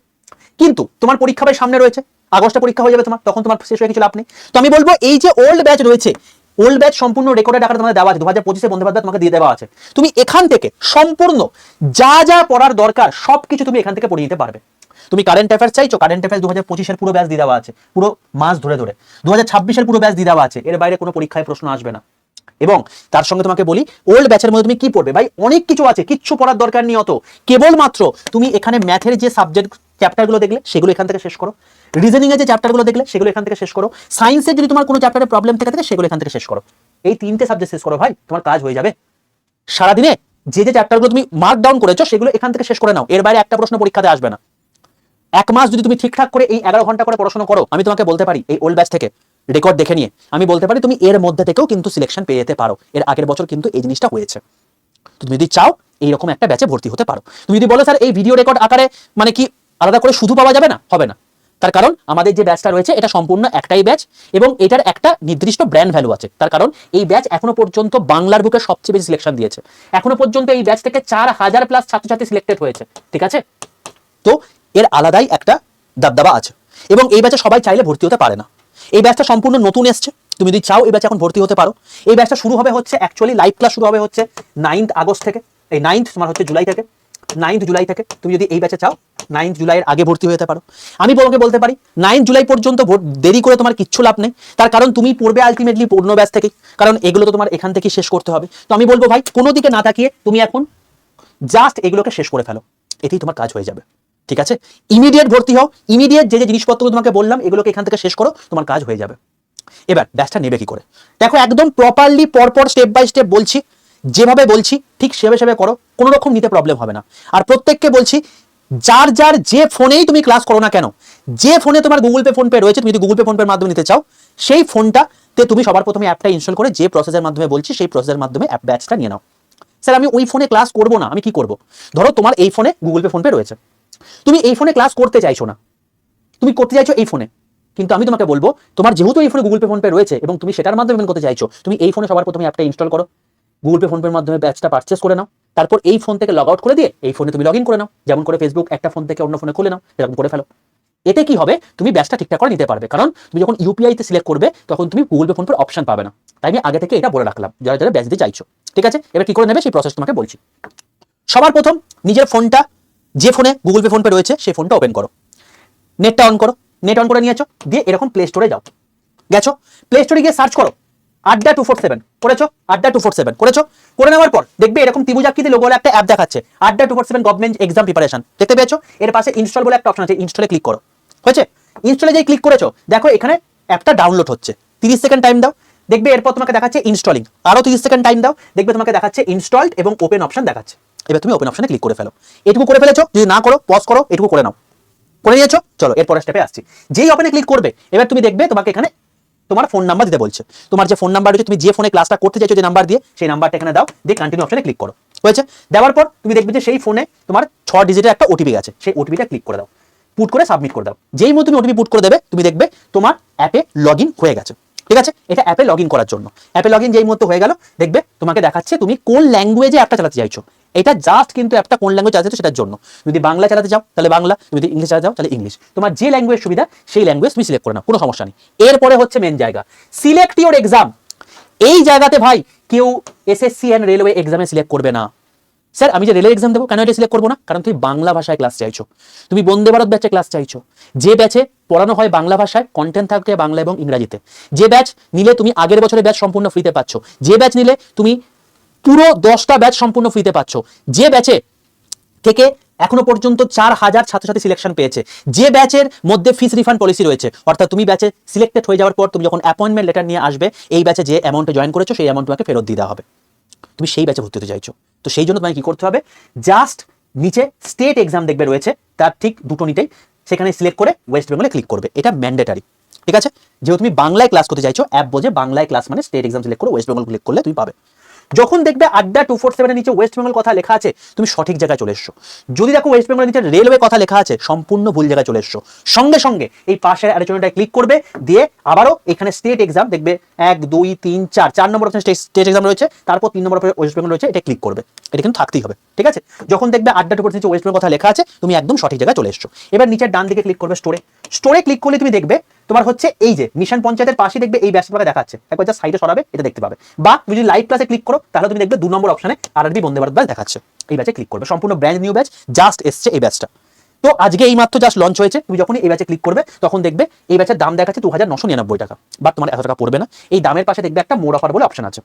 কিন্তু তোমার পরীক্ষা ভাই সামনে রয়েছে, আগস্টে পরীক্ষা হয়ে যাবে তোমার, তখন তোমার শেষ হয়ে কিছু লাভ নেই। তো আমি বলবো এই যে ওল্ড ব্যাচ রয়েছে, ওল্ড ব্যাচ সম্পূর্ণ রেকর্ডেড আকারে তোমাদের দেওয়া আছে, 2025 বন্ধে ভারত তোমাকে দিয়ে দেওয়া আছে। তুমি এখান থেকে সম্পূর্ণ যা যা পড়ার দরকার সবকিছু তুমি এখান থেকে পড়ে নিতে পারবে। তুমি কারেন্ট অ্যাফেয়ার্স চাইছো, কারেন্ট অ্যাফেয়ার্স 2025 পুরো ব্যাচ দিয়ে দেওয়া আছে, পুরো মাস ধরে ধরে 2026 পুরো ব্যাচ দিয়ে দেওয়া আছে, এর বাইরে কোনো পরীক্ষায় প্রশ্ন আসবে না। এবং তার সঙ্গে তোমাকে বলি ওল্ড ব্যাচের মধ্যে তুমি কি পড়বে ভাই, অনেক কিছু আছে, কিচ্ছু পড়ার দরকার নেই অত, কেবলমাত্র তুমি এখানে ম্যাথের যে সাবজেক্ট চ্যাপ্টারগুলো দেখলে সেগুলো এখান থেকে শেষ করো, রিজনিং এর যে চ্যাপ্টারগুলো দেখলে সেগুলো এখান থেকে শেষ করো, সায়েন্সের যদি তোমার কোনো চ্যাপ্টারে প্রবলেম থেকে থাকে সেগুলো এখান থেকে শেষ করো। এই 3টে সাবজেক্ট শেষ করো ভাই, তোমার কাজ হয়ে যাবে। সারাদিনে যে যে চ্যাপ্টারগুলো তুমি মার্ক ডাউন করেছো সেগুলো এখান থেকে শেষ করে নাও, এর বাইরে একটা প্রশ্ন পরীক্ষাতে আসবে না। এক মাস যদি তুমি ঠিকঠাক করে এই 11 ঘন্টা করে পড়াশোনা করো, আমি তোমাকে বলতে পারি এই ওল্ড ব্যাচ থেকে রেকর্ড দেখে নিয়ে আমি বলতে পারি তুমি এর মধ্যে থেকেও কিন্তু সিলেকশন পেয়ে যেতে পারো। এর আগের বছর কিন্তু এই জিনিসটা হয়েছে। তুমি যদি চাও এইরকম একটা ব্যাচে ভর্তি হতে পারো। তুমি যদি বলো স্যার এই ভিডিও রেকর্ড আকারে মানে কি আলাদা করে শুধু পাওয়া যাবে না, হবে না। তার কারণ আমাদের যে ব্যাচটা রয়েছে এটা সম্পূর্ণ একটাই ব্যাচ, এবং এটার একটা নির্দিষ্ট ব্র্যান্ড ভ্যালু আছে। তার কারণ এই ব্যাচ এখনো পর্যন্ত বাংলার বুকে সবচেয়ে বেশি সিলেকশন দিয়েছে, এখনো পর্যন্ত এই ব্যাচ থেকে 4000+ ছাত্রছাত্রী সিলেক্টেড হয়েছে, ঠিক আছে? তো এর আলাদাই একটা দাবদাবা আছে, এবং এই ব্যাচে সবাই চাইলে ভর্তি হতে পারে না। এই ব্যাচটা সম্পূর্ণ নতুন এসছে, তুমি যদি চাও এই ব্যাচে এখন ভর্তি হতে পারো। এই ব্যাচটা শুরু হবে হচ্ছে অ্যাকচুয়ালি লাইভ ক্লাস শুরু হবে হচ্ছে 9th আগস্ট থেকে, এই 9th তোমার হচ্ছে জুলাই থেকে, 9th জুলাই থেকে তুমি যদি এই ব্যাচে চাও 9th জুলাইয়ের আগে ভর্তি হতে পারো। আমি তোমাকে বলতে পারি 9th জুলাই পর্যন্ত দেরি করে তোমার কিচ্ছু লাভ নেই, তার কারণ তুমি পড়বে আলটিমেটলি পূর্ণ ব্যাচ থেকে, কারণ এগুলো তো তোমার এখান থেকে শেষ করতে হবে। তো আমি বলবো ভাই কোনো দিকে না তাকিয়ে তুমি এখন জাস্ট এগুলোকে শেষ করে ফেলো, এটাই তোমার কাজ হয়ে যাবে, ঠিক আছে? ইমিডিয়েট ভর্তি হও, ইমিডিয়েট যে যে জিনিসপত্রগুলো তোমাকে বললাম এগুলোকে এখান থেকে শেষ করো, তোমার কাজ হয়ে যাবে। এবার ব্যাচটা নেবে কি করে দেখো, একদম প্রপারলি পরপর স্টেপ বাই স্টেপ বলছি, যেভাবে বলছি ঠিক সেভাবে করো, কোনো রকম নিতে প্রবলেম হবে না। আর প্রত্যেককে বলছি যার যার যে ফোনেই তুমি ক্লাস করো না কেন, যে ফোনে তোমার গুগল পে ফোন পে রয়েছে, তুমি যদি গুগল পে ফোন পের মাধ্যমে নিতে চাও সেই ফোনটাতে তুমি সবার প্রথমে অ্যাপটা ইনস্টল করে যে প্রসেসের মাধ্যমে বলছি সেই প্রসেসের মাধ্যমে অ্যাপ ব্যাচটা নিয়ে নাও। স্যার আমি ওই ফোনে ক্লাস করবো না, আমি কি করব? ধরো তোমার এই ফোনে গুগল পে ফোন পে রয়েছে, তুমি এই ফোনে ক্লাস করতে চাইছো না, তুমি করতে চাইছো এই ফোনে, কিন্তু আমি তোমাকে বলবো তোমার যেহেতু এই ফোনে গুগল পে ফোন পে রয়েছে এবং তুমি সেটার মাধ্যমে পেমেন্ট করতে চাইছো, তুমি এই ফোনে সবার প্রথমে অ্যাপটা ইনস্টল করো, গুগল পে ফোন পের মাধ্যমে ব্যাচটা পারচেস করে নাও, তারপর এই ফোন থেকে লগ আউট করে দিয়ে এই ফোনে তুমি লগ ইন করে নাও, যেমন করে ফেসবুক একটা ফোন থেকে অন্য ফোনে খুলে নাও, এরকম করে ফেলো। এতে কি হবে, তুমি ব্যাচটা ঠিকঠাক করে নিতে পারবে, কারণ তুমি যখন ইউপিআইতে সিলেক্ট করবে তখন তুমি গুগল পে ফোন পের অপশন পাবে না। তাই আমি আগে থেকে এটা বলে রাখলাম যারা যারা ব্যাচ দিতে চাইছো, ঠিক আছে? এবার কি করে নেবে সেই প্রসেস তোমাকে বলছি। সবার প্রথম নিজের ফোনটা, যে ফোনে গুগল পে ফোন পে রয়েছে সেই ফোনটা ওপেন করো, নেটটা অন করো, নেট অন করে নিয়েছো, দিয়ে এরকম প্লে স্টোরে যাও, গেছো প্লে স্টোরে গিয়ে সার্চ করো আড্ডা 247, করেছো? আড্ডা 247 করেছো? করে নেওয়ার পর দেখবে এরকম ত্রিভুজ আকৃতি লোগো বলে একটা অ্যাপ দেখাচ্ছে, আড্ডা 247 গভর্নমেন্ট এক্সাম প্রিপারেশন, দেখতে পেয়েছো? এর পাশে ইনস্টল বলে একটা অপশন আছে, ইনস্টলে ক্লিক করো, হয়েছে? ইনস্টলে যেই ক্লিক করেছো দেখো এখানে অ্যাপটা ডাউনলোড হচ্ছে, 30 সেকেন্ড টাইম দাও, দেখবে এরপর তোমাকে দেখাচ্ছে ইনস্টলিং, আরো 30 সেকেন্ড টাইম দাও, দেখবে তোমাকে দেখাচ্ছে ইনস্টলড এবং ওপেন অপশন দেখাচ্ছে। এবার তুমি ওপেন অপশনে ক্লিক করে ফেলো, এটুকু করে ফেলেছো, যদি না করো পজ করো, এটুকু করে নাও, করে নিয়েছো, চলো এরপরের স্টেপে আসছি। যেই ওপেনে ক্লিক করবে এবার তুমি দেখবে তোমাকে এখানে তোমার ফোন নাম্বার দিতে বলছে, তোমার যে ফোন নাম্বার রয়েছে তুমি যে ফোনে ক্লাসটা করতে চাইছো যে নাম্বার দিয়ে সেই নাম্বারটা এখানে দাও, দিয়ে কন্টিনিউ অপশনে ক্লিক করো, হয়েছে। দেওয়ার পর তুমি দেখবে যে সেই ফোনে তোমার 6 ডিজিটের একটা ওটিপি আছে, সেই ওটিপিটা ক্লিক করে দাও, পুট করে সাবমিট করে দাও। যেই মতো তুমি ওটিপি পুট করে দেবে, তুমি দেখবে তোমার অ্যাপে লগ ইন হয়ে গেছে। ঠিক আছে, এটা অ্যাপে লগ ইন করার জন্য। অ্যাপে লগ ইন যেই মতো হয়ে গেল, দেখবে তোমাকে দেখাচ্ছে তুমি কোন ল্যাঙ্গুয়েজে অ্যাপটা চালাতে চাইছো। এটা জাস্ট কিন্তু অ্যাপটা কোন ল্যাঙ্গুয়েজ চালাতে সেটার জন্য। যদি বাংলা চালাতে চাও তাহলে বাংলা, যদি ইংলিশ চালাতে চাও তাহলে ইংলিশ। তোমার যে ল্যাঙ্গুয়েজ সুবিধা সেই ল্যাঙ্গুয়েজ তুমি সিলেক্ট করে নাও, কোনো সমস্যা নেই। এরপরে হচ্ছে মেন জায়গা, সিলেক্ট ইওর এক্সাম। এই জায়গাতে ভাই কেউ এসএসসি এন্ড রেলওয়ে এক্সামে সিলেক্ট করবে না। স্যার আমি যে রেলের এক্সাম দেবো, কেন এটা সিলেক্ট করবো না? কারণ তুমি বাংলা ভাষায় ক্লাস চাইছো, তুমি বন্দে ভারত ব্যাচে ক্লাস চাইছো, যে ব্যাচে পড়ানো হয় বাংলা ভাষায়, কন্টেন্ট থাকে বাংলা এবং ইংরাজিতে। যে ব্যাচ নিলে তুমি আগের বছরের ব্যাচ সম্পূর্ণ ফ্রিতে পাচ্ছ, যে ব্যাচ নিলে তুমি পুরো 10টা ব্যাচ সম্পূর্ণ ফ্রিতে পাচ্ছ, যে ব্যাচে থেকে এখনো পর্যন্ত 4000 ছাত্রছাত্রী সিলেকশন পেয়েছে, যে ব্যাচের মধ্যে ফিস রিফান্ড পলিসি রয়েছে। অর্থাৎ তুমি ব্যাচে সিলেক্টেড হয়ে যাওয়ার পর তুমি যখন অ্যাপয়েন্টমেন্ট লেটার নিয়ে আসবে, এই ব্যাচে যে অ্যামাউন্টে জয়েন করেছো সেই অ্যামাউন্ট তোমাকে ফেরত দিয়ে দেওয়া হবে। তুমি সেই ব্যাচে ভর্তি হতে চাইছো, তো সেই জন্য তোমাকে কি করতে হবে, জাস্ট নিচে স্টেট এক্সাম দেখবে রয়েছে, তার ঠিক দুটো নিটেই সেখানে সিলেক্ট করে ওয়েস্ট বেঙ্গলে ক্লিক করবে। এটা ম্যান্ডেটারি। ঠিক আছে, যেহেতু তুমি বাংলায় ক্লাস করতে চাইছো, অ্যাপ বোঝে বাংলায় ক্লাস মানে স্টেট এক্সাম সিলেক্ট করে ওয়েস্ট বেঙ্গল ক্লিক করলে তুমি পাবে। যখন দেখবে আড্ডা 247 এর নিচে ওয়েস্ট বেঙ্গল কথা লেখা আছে, তুমি সঠিক জায়গায় চলে এসছো। যদি দেখো ওয়েস্ট বেঙ্গলের নিচে রেলওয়ে কথা লেখা আছে, সম্পূর্ণ ভুল জায়গায় চলে এসছো। সঙ্গে সঙ্গে এই পাশের আলোচনাটায় ক্লিক করবে, দিয়ে আবারও এখানে স্টেট এক্সাম দেখবে 1 2 3 4 4 নম্বর অপশন স্টেট এক্সাম রয়েছে, তারপর 3 নম্বর ওয়েস্ট বেঙ্গল রয়েছে, এটা ক্লিক করবে। এটা কিন্তু থাকতেই হবে। ঠিক আছে, যখন দেখবে আড্ডা 247 নিচে ওয়েস্ট বেঙ্গল কথা লেখা আছে, তুমি একদম সঠিক জায়গায় চলে এসছো। এবার নিচের ডান দিকে ক্লিক করবে স্টোরে। স্টোরে ক্লিক করলে তুমি দেখবে তোমার হচ্ছে এই যে মিশন পঞ্চায়েতের পাশে দেখবে এই ব্যাচটা তোমাকে দেখাচ্ছে, একবার জাস্ট সাইডে সরাবে, এটা দেখতে পাবে। বা তুমি যদি লাইভ ক্লাসে ক্লিক করো তাহলে তুমি দেখবে 2 নম্বর অপশনে আরআরবি বন্দে ভারত ব্যাচ দেখাচ্ছে, এই ব্যাচে ক্লিক করবে। সম্পূর্ণ ব্র্যান্ড নিউ ব্যাচ, জাস্ট এসছে এই ব্যাচটা। তো আজকে এই মাত্র জাস্ট লঞ্চ হয়েছে। তুমি যখনই এই ব্যাচে ক্লিক করবে তখন দেখবে এই ব্যাচের দাম দেখাচ্ছে 2999 টাকা, বাট তোমার এত টাকা পড়বে না। এই দামের পাশে দেখবে একটা মোর অফার বলে অপশন আছে।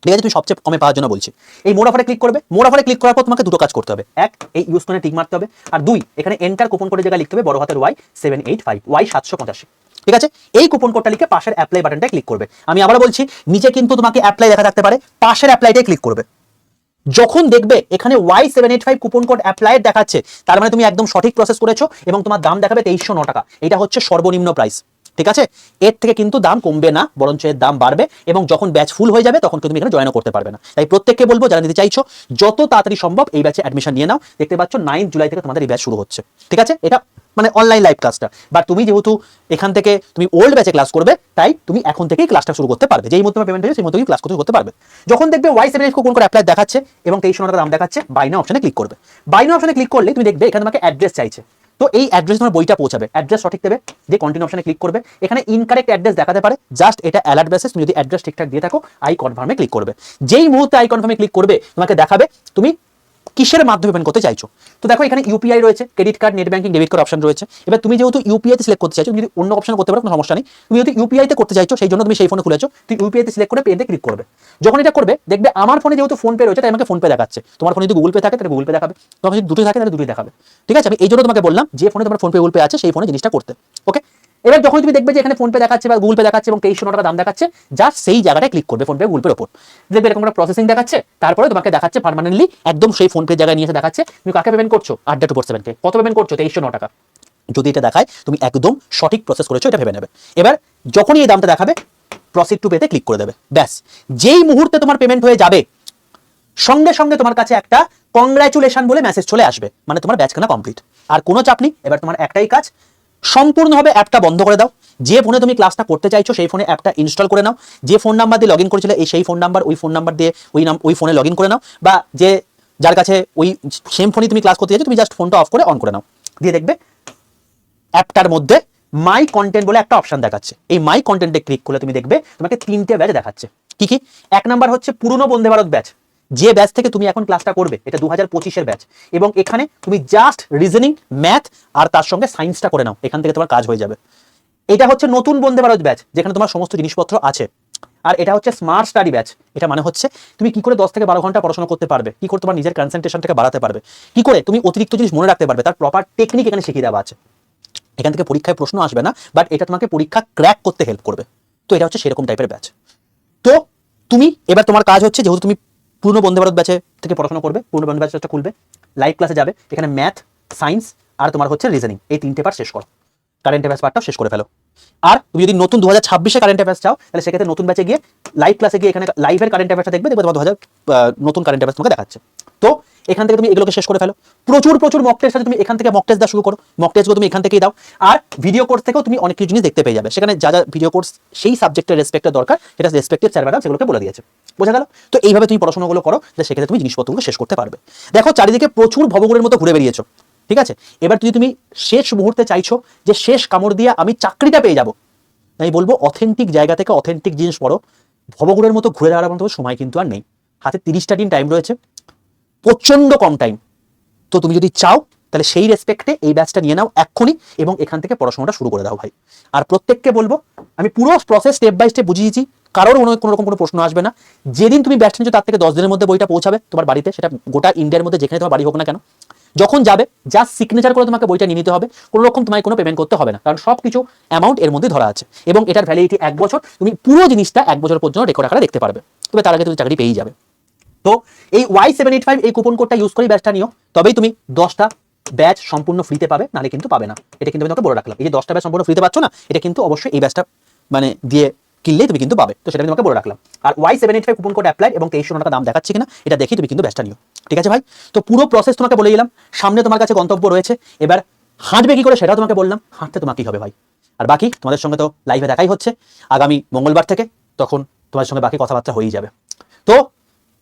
ঠিক আছে, তুমি সবচেয়ে কমে পাওয়ার জন্য বলছি, এই মোর অফারে ক্লিক করবে। মোর অফারে ক্লিক করার পর তোমাকে দুটো কাজ করতে হবে, এক এই ইউজ করে টিক মারতে হবে, আর 2 এখানে এন্টার কুপন কোডের জায়গায় লিখতে হবে বড় হাতের Y785 Y785। ঠিক আছে, এই কুপন কোডটা লিখে পাশের অ্যাপ্লাই বাটনটায় ক্লিক করবে। আমি আবার বলছি, নিচে কিন্তু তোমাকে অ্যাপ্লাই দেখা থাকতে পারে, পাশের অ্যাপ্লাইটায় ক্লিক করবে। যখন দেখবে এখানে Y785 কুপন কোড অ্যাপ্লাইড দেখাচ্ছে, তার মানে তুমি একদম সঠিক প্রসেস করেছো এবং তোমার দাম দেখাবে 2309 টাকা। এটা হচ্ছে সর্বনিম্ন প্রাইস। ঠিক আছে, এর থেকে কিন্তু দাম কমবে না, বরঞ্চ এর দাম বাড়বে, এবং যখন ব্যাচ ফুল হয়ে যাবে তখন তুমি এখানে জয়েনও করতে পারবে না। তাই প্রত্যেককে বলবো, যারা নিতে চাইছো যত তাড়াতাড়ি সম্ভব এই ব্যাচে অ্যাডমিশন নিয়ে নাও। দেখতে পাচ্ছ 9 জুলাই থেকে তোমাদের এই ব্যাচ শুরু হচ্ছে। ঠিক আছে, এটা মানে অনলাইন লাইভ ক্লাসটা, বাট তুমি যেহেতু এখান থেকে তুমি ওল্ড ব্যাচে ক্লাস করবে, তাই তুমি এখন থেকেই ক্লাসটা শুরু করতে পারবে। যেই মতো পেমেন্ট হয়েছে সেই মতো ক্লাস করতে পারবে। যখন দেখবে Y785 কুপন কোড অ্যাপ্লাই দেখাচ্ছে এবং 2309 টাকা দাম দেখাচ্ছে, বাই নাও অপশনে ক্লিক করবে। বাই নাও অপশনে ক্লিক করলে তুমি দেখবে এখানে তোমাকে অ্যাড্রেস চাইছে, তো এই অ্যাড্রেস তোমার বইটা পৌঁছাবে। অ্যাড্রেস সঠিক দেবে, যে কন্টিনিউ অপশনে ক্লিক করবে। এখানে ইনকারেক্ট অ্যাড্রেস দেখাতে পারে, জাস্ট এটা অ্যালার্ট বেসিস। তুমি যদি অ্যাড্রেস ঠিকঠাক দিয়ে থাকো, আই কনফার্মে ক্লিক করবে। যেই মুহূর্তে আই কনফার্মে ক্লিক করবে তোমাকে দেখাবে তুমি কিসের মাধ্যমে পেমেন্ট করতে চাইছো। তো দেখো এখানে ইউপিআই রয়েছে, credit card, net banking, debit card option রয়েছে। এবার তুমি যেহেতু ইউপিআই তে সিলেক্ট করতে চাইছো, যদি অন্য অপশন করতে পারো কোনো সমস্যা নেই। তুমি যদি ইউপিআই তে করতে চাইছো, সেই জন্য তুমি সেই ফোনে খুলেছো, তুমি ইউপিআই তে সিলেক্ট করে পে তে ক্লিক করবে। যখন এটা করবে দেখবে আমার ফোনে যেহেতু ফোন পে রয়েছে তাই আমাকে ফোন পে দেখাচ্ছে। তোমার ফোনে যদি গুগল পে থাকে তাহলে গুগল পে দেখাবে, তোমার যদি দুটোই থাকে তাহলে দুটোই দেখাবে। ঠিক আছে, আমি এই জন্য তোমাকে বললাম যে ফোনে তোমার ফোন পে গুগল পে আছে সেই ফোনে জিনিসটা করতে। ওকে, এবার যখন তুমি দেখবে যে এখানে ফোন পে দেখাচ্ছে বা গুগল পে দেখাচ্ছে এবং 2309 টাকা দাম দেখাচ্ছে, জাস্ট সেই জায়গাটায় ক্লিক করবে ফোন পে গুগল পের উপর। দেখবে এরকম একটা প্রসেসিং দেখাচ্ছে, তারপরে তোমাকে দেখাচ্ছে পার্মানেন্টলি একদম সেই ফোন পে জায়গায় নিয়ে এসে দেখাচ্ছে তুমি কাকে পেমেন্ট করছো, আড্ডা 247 কে কত পেমেন্ট করছো, 2309 টাকা। যদি এটা দেখায় তুমি একদম সঠিক প্রসেস করেছো, এটা ভেবে নেবে। এবার যখনই এই দামটা দেখাবে প্রসিড টু পেতে ক্লিক করে দেবে। ব্যাস, যেই মুহূর্তে তোমার পেমেন্ট হয়ে যাবে সঙ্গে সঙ্গে তোমার কাছে একটা কংগ্রাচুলেশন বলে মেসেজ চলে আসবে, মানে তোমার ব্যাচ কেনা কমপ্লিট। আর কোনো চাপ নেই, এবার তোমার একটাই কাজ, সম্পূর্ণভাবে অ্যাপটা বন্ধ করে দাও। যে ফোনে তুমি ক্লাসটা করতে চাইছো সেই ফোনে অ্যাপটা ইনস্টল করে নাও। যে ফোন নাম্বার দিয়ে লগ ইন করেছিলে এই সেই ফোন নাম্বার, ওই ফোন নাম্বার দিয়ে ওই ফোনে লগ ইন করে নাও, বা যে যার কাছে ওই সেম ফোনে তুমি ক্লাস করতে চাইছো তুমি জাস্ট ফোনটা অফ করে অন করে নাও। দিয়ে দেখবে অ্যাপটার মধ্যে মাই কন্টেন্ট বলে একটা অপশন দেখাচ্ছে। এই মাই কন্টেন্টে ক্লিক করলে তুমি দেখবে তোমাকে 3টে ব্যাচ দেখাচ্ছে। কি কি? এক নাম্বার হচ্ছে পুরনো বন্দে ভারত ব্যাচ, যে ব্যাচ থেকে তুমি এখন ক্লাসটা করবে, এটা 2025 ব্যাচ, এবং এখানে তুমি জাস্ট রিজনিং, ম্যাথ আর তার সঙ্গে সায়েন্সটা করে নাও, এখান থেকে তোমার কাজ হয়ে যাবে। এটা হচ্ছে নতুন বন্দে ভারত ব্যাচ, যেখানে তোমার সমস্ত জিনিসপত্র আছে। আর এটা হচ্ছে স্মার্ট স্টাডি ব্যাচ, এটা মানে হচ্ছে তুমি কি করে 10 থেকে 12 ঘন্টা পড়াশোনা করতে পারবে, কি করে তোমার নিজের কনসেন্ট্রেশনটাকে বাড়াতে পারবে, কি করে তুমি অতিরিক্ত জিনিস মনে রাখতে পারবে, তার প্রপার টেকনিক এখানে শিখিয়ে দেওয়া আছে। এখান থেকে পরীক্ষায় প্রশ্ন আসবে না, বাট এটা তোমাকে পরীক্ষা ক্র্যাক করতে হেল্প করবে। তো এটা হচ্ছে সেরকম টাইপের ব্যাচ। তো তুমি এবার তোমার কাজ হচ্ছে, যেহেতু তুমি পুরনো বন্দে ভারত ব্যাচে থেকে পড়াশোনা করবে, পুরনো বন্দে ব্যাচটা খুলবে, লাইভ ক্লাসে যাবে, এখানে ম্যাথ, সায়েন্স আর তোমার হচ্ছে রিজনিং, এই 3টে পার্ট শেষ করো। কারেন্ট অ্যাফেয়ার্স পার্টটাও শেষ করে ফেলো। আর তুমি যদি নতুন 2026 কারেন্ট অ্যাফেয়ার্স চাও, তাহলে সেক্ষেত্রে নতুন ব্যাচে গিয়ে লাইভ ক্লাসে গিয়ে এখানে লাইভের কারেন্ট অ্যাফেয়ার্সটা দেখবে তোমার 2000 নতুন কারেন্ট অ্যাফেয়ার্স তোমাকে দেখাচ্ছে। তো এখান থেকে তুমি এগুলোকে শেষ করে ফেলো। প্রচুর প্রচুর মক টেস্ট আছে, তুমি এখান থেকে মক টেস্ট দেওয়া শুরু করো। মক টেস্টগুলো তুমি এখান থেকেই দাও। আর ভিডিও কোর্স থেকেও তুমি অনেক কিছু জিনিস দেখতে পেয়ে যাবে। সেখানে যা যা ভিডিও কোর্স সেই সাবজেক্টের রেসপেক্টের দরকার, সেটা রেসপেক্টেড স্যার ম্যাডাম সেগুলোকে বলে দিয়েছে। বোঝা গেল? তো এইভাবে তুমি পড়াশোনাগুলো করো, যে সেক্ষেত্রে তুমি জিনিসপত্রগুলো শেষ করতে পারবে। দেখো চারিদিকে প্রচুর ভবঘুরের মতো ঘুরে বেরিয়েছো, ঠিক আছে? এবার যদি তুমি শেষ মুহূর্তে চাইছো যে শেষ কামড় দিয়ে আমি চাকরিটা পেয়ে যাবো, আমি বলবো অথেন্টিক জায়গা থেকে অথেন্টিক জিনিস পড়ো। ভবঘুরের মতো ঘুরে দাঁড়াবার মতো সময় কিন্তু আর নেই। হাতে 30টা দিন টাইম রয়েছে, প্রচন্ড কম টাইম। তো তুমি যদি চাও তাহলে সেই রেসপেক্টে এই ব্যাচটা নিয়ে নাও এক্ষুনি, এবং এখান থেকে পড়াশোনাটা শুরু করে দাও ভাই। আর প্রত্যেককে বলবো, আমি পুরো প্রসেস স্টেপ বাই স্টেপ বুঝিয়েছি, কারোর কোনো রকম কোনো প্রশ্ন আসবে না। যেদিন তুমি ব্যাচটা নিচ্ছ তার থেকে 10 দিনের মধ্যে বইটা পৌঁছাবে তোমার বাড়িতে, সেটা গোটা ইন্ডিয়ার মধ্যে যেখানে তোমার বাড়ি হোক না কেন। যখন যাবে জাস্ট সিগনেচার করে তোমাকে বইটা নিয়ে নিতে হবে, কোনো রকম তোমায় কোনো পেমেন্ট করতে হবে না, কারণ সব কিছু অ্যামাউন্ট এর মধ্যে ধরা আছে, এবং এটার ভ্যালিডিটি 1 বছর। তুমি পুরো জিনিসটা 1 বছর পর্যন্ত রেকর্ড আকারে দেখতে পারবে, তবে তার আগে তুমি চাকরি পেয়েই যাবে। তো এই Y785 এই কুপন কোডটা ইউজ করে ব্যাচটা নিও, তবেই তুমি 10টা ব্যাচ সম্পূর্ণ ফ্রিতে পাবে, নালে কিন্তু পাবে না। এটা কিন্তু আমি তোমাকে বলে রাখলাম। এই যে 10টা ব্যাচ সম্পূর্ণ ফ্রিতে পাচ্ছ না, এটা কিন্তু অবশ্যই এই ব্যাচটা মানে দিয়ে কিনলেই তুমি কিন্তু পাবে। তো সেটা আমি তোমাকে বলে রাখলাম। আর Y785 কুপন কোড অ্যাপ্লাই এবং 2300 টাকা দাম দেখাচ্ছে কিনা এটা দেখি তুমি কিন্তু ব্যাচটা নিও, ঠিক আছে ভাই? তো পুরো প্রসেস তোমাকে বলে দিলাম। সামনে তোমার কাছে গন্তব্য রয়েছে, এবার হাঁটবে কি করে সেটাও তোমাকে বললাম। হাঁটতে তোমাকেই হবে ভাই। আর বাকি তোমাদের সঙ্গে তো লাইভে দেখাই হচ্ছে আগামী মঙ্গলবার থেকে, তখন তোমাদের সঙ্গে বাকি কথাবার্তা হয়েই যাবে। তো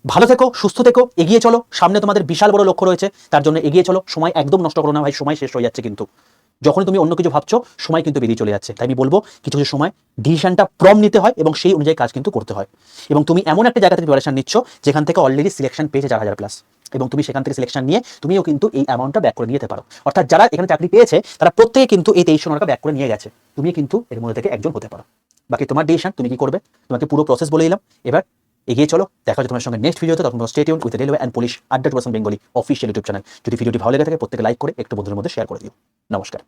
ভালো থেকো, সুস্থ থেকো, এগিয়ে চলো। সামনে তোমাদের বিশাল বড় লক্ষ্য রয়েছে, তার জন্য এগিয়ে চলো। সময় একদম নষ্ট করো না ভাই, সময় শেষ হয়ে যাচ্ছে কিন্তু। যখন তুমি অন্য কিছু ভাবছো, সময় কিন্তু বেরিয়ে চলে যাচ্ছে। তাই আমি বলবো কিছু কিছু সময় ডিসিশনটা প্রম নিতে হয় এবং সেই অনুযায়ী কাজ কিন্তু করতে হয়। এবং তুমি এমন একটা জায়গা থেকে প্রিপারেশন নিচ্ছ যেখান থেকে অলরেডি সিলেকশন পেয়েছে 4000+, এবং তুমি সেখান থেকে সিলেকশন নিয়ে তুমিও কিন্তু এই অ্যামাউন্টটা ব্যাক করে নিয়ে যেতে পারো। অর্থাৎ যারা এখানে চাকরি পেয়েছে তারা প্রত্যেকে কিন্তু এই 2300 টাকা ব্যাক করে নিয়ে গেছে। তুমি কিন্তু এর মধ্যে থেকে একজন হতে পারো। বাকি তোমার ডিসিশন, তুমি কি করবে। তোমাকে পুরো প্রসেস বলে দিলাম, এবার এগিয়ে চলো। দেখা হচ্ছে তোমার সঙ্গে নেক্সট ভিডিওতে। তখন stay tuned with railway and police @Bengali official YouTube channel. যদি ভিডিওটি ভালো লেগে থাকে প্রত্যেকে লাইক করে একটু বন্ধুদের মধ্যে শেয়ার করে দিও। নমস্কার।